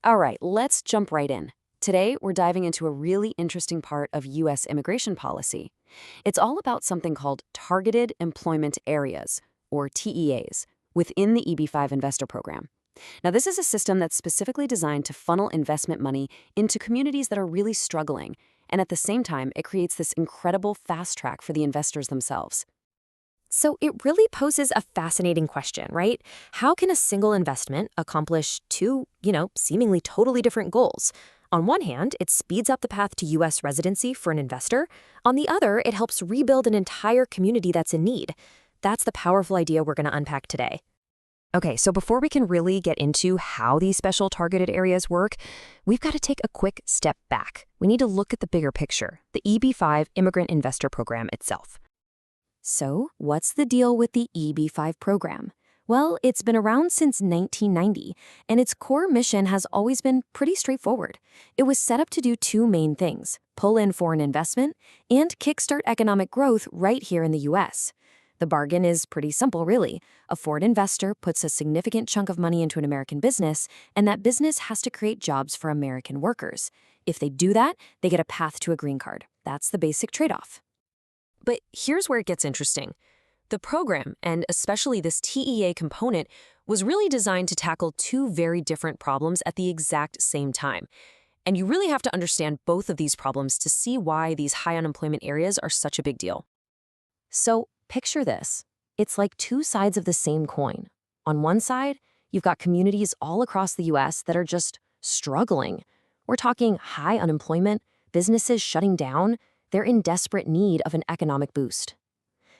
All right, let's jump right in. Today, we're diving into a really interesting part of U.S. immigration policy. It's all about something called Targeted Employment Areas, or TEAs, within the EB-5 investor program. Now, this is a system that's specifically designed to funnel investment money into communities that are really struggling, and at the same time, it creates this incredible fast track for the investors themselves. So it really poses a fascinating question, right? How can a single investment accomplish two, seemingly totally different goals? On one hand, it speeds up the path to U.S. residency for an investor. On the other, it helps rebuild an entire community that's in need. That's the powerful idea we're going to unpack today. Okay, so before we can really get into how these special targeted areas work, we've got to take a quick step back. We need to look at the bigger picture, the EB-5 Immigrant Investor Program itself. So, what's the deal with the EB-5 program? Well, it's been around since 1990, and its core mission has always been pretty straightforward. It was set up to do two main things: pull in foreign investment and kickstart economic growth right here in the U.S. The bargain is pretty simple, really. A foreign investor puts a significant chunk of money into an American business, and that business has to create jobs for American workers. If they do that, they get a path to a green card. That's the basic trade-off. But here's where it gets interesting. The program, and especially this TEA component, was really designed to tackle two very different problems at the exact same time. And you really have to understand both of these problems to see why these high unemployment areas are such a big deal. So, picture this. It's like two sides of the same coin. On one side, you've got communities all across the U.S. that are just struggling. We're talking high unemployment, businesses shutting down. They're in desperate need of an economic boost.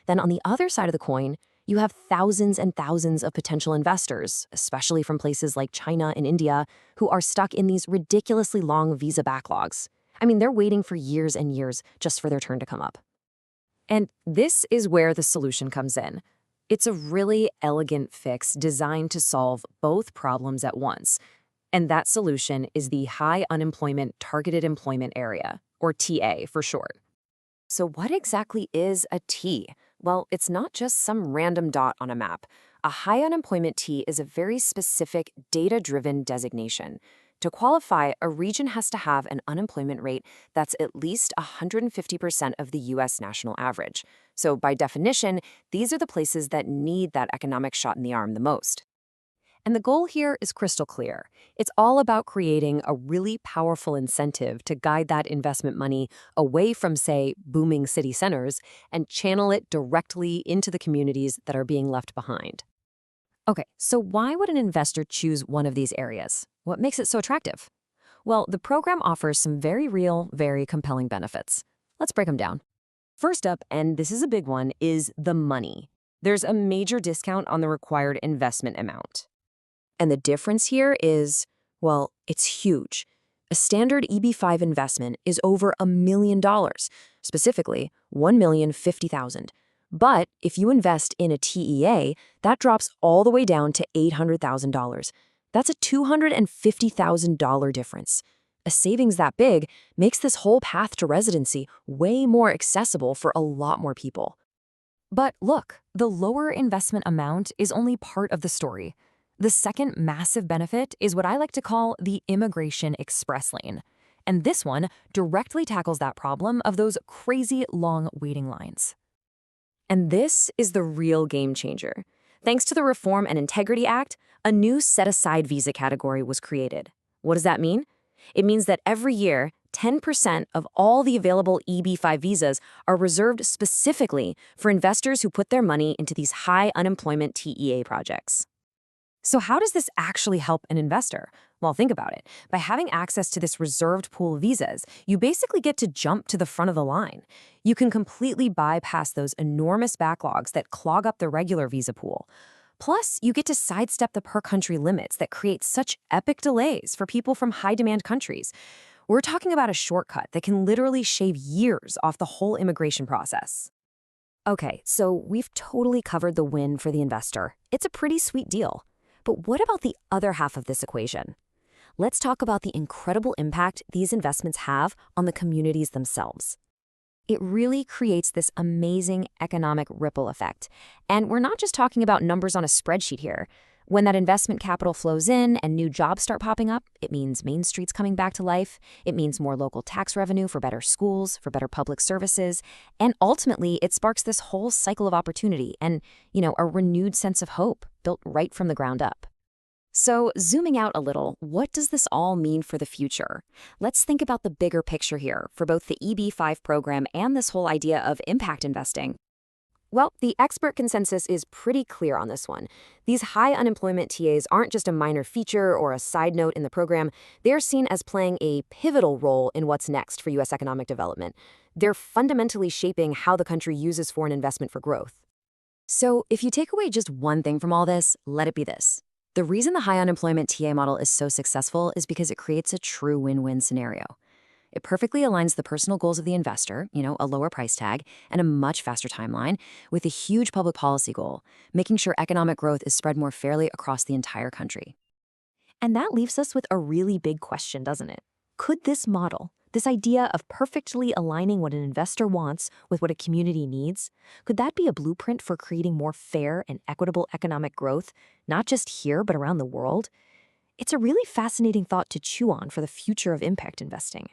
Then on the other side of the coin, you have thousands and thousands of potential investors, especially from places like China and India, who are stuck in these ridiculously long visa backlogs. I mean, they're waiting for years and years just for their turn to come up. And this is where the solution comes in. It's a really elegant fix designed to solve both problems at once. And that solution is the High Unemployment Targeted Employment Area, or TA for short. So what exactly is a T? Well, it's not just some random dot on a map. A high unemployment T is a very specific, data-driven designation. To qualify, a region has to have an unemployment rate that's at least 150% of the U.S. national average. So by definition, these are the places that need that economic shot in the arm the most. And the goal here is crystal clear. It's all about creating a really powerful incentive to guide that investment money away from, say, booming city centers and channel it directly into the communities that are being left behind. Okay, so why would an investor choose one of these areas? What makes it so attractive? Well, the program offers some very real, very compelling benefits. Let's break them down. First up, and this is a big one, is the money. There's a major discount on the required investment amount. And the difference here is, well, it's huge. A standard EB-5 investment is over $1 million, specifically $1,050,000. But if you invest in a TEA, that drops all the way down to $800,000. That's a $250,000 difference. A savings that big makes this whole path to residency way more accessible for a lot more people. But look, the lower investment amount is only part of the story. The second massive benefit is what I like to call the Immigration Express Lane. And this one directly tackles that problem of those crazy long waiting lines. And this is the real game changer. Thanks to the Reform and Integrity Act, a new set-aside visa category was created. What does that mean? It means that every year, 10% of all the available EB-5 visas are reserved specifically for investors who put their money into these high unemployment TEA projects. So how does this actually help an investor? Well, think about it. By having access to this reserved pool of visas, you basically get to jump to the front of the line. You can completely bypass those enormous backlogs that clog up the regular visa pool. Plus, you get to sidestep the per-country limits that create such epic delays for people from high-demand countries. We're talking about a shortcut that can literally shave years off the whole immigration process. Okay, so we've totally covered the win for the investor. It's a pretty sweet deal. But what about the other half of this equation? Let's talk about the incredible impact these investments have on the communities themselves. It really creates this amazing economic ripple effect. And we're not just talking about numbers on a spreadsheet here. When that investment capital flows in and new jobs start popping up, it means Main Street's coming back to life. It means more local tax revenue for better schools, for better public services. And ultimately, it sparks this whole cycle of opportunity and, a renewed sense of hope built right from the ground up. So, zooming out a little, what does this all mean for the future? Let's think about the bigger picture here for both the EB5 program and this whole idea of impact investing. Well, the expert consensus is pretty clear on this one. These high unemployment TAs aren't just a minor feature or a side note in the program. They're seen as playing a pivotal role in what's next for U.S. economic development. They're fundamentally shaping how the country uses foreign investment for growth. So, if you take away just one thing from all this, let it be this. The reason the high unemployment TA model is so successful is because it creates a true win-win scenario. It perfectly aligns the personal goals of the investor, a lower price tag, and a much faster timeline, with a huge public policy goal, making sure economic growth is spread more fairly across the entire country. And that leaves us with a really big question, doesn't it? Could this model, this idea of perfectly aligning what an investor wants with what a community needs, could that be a blueprint for creating more fair and equitable economic growth, not just here, but around the world? It's a really fascinating thought to chew on for the future of impact investing.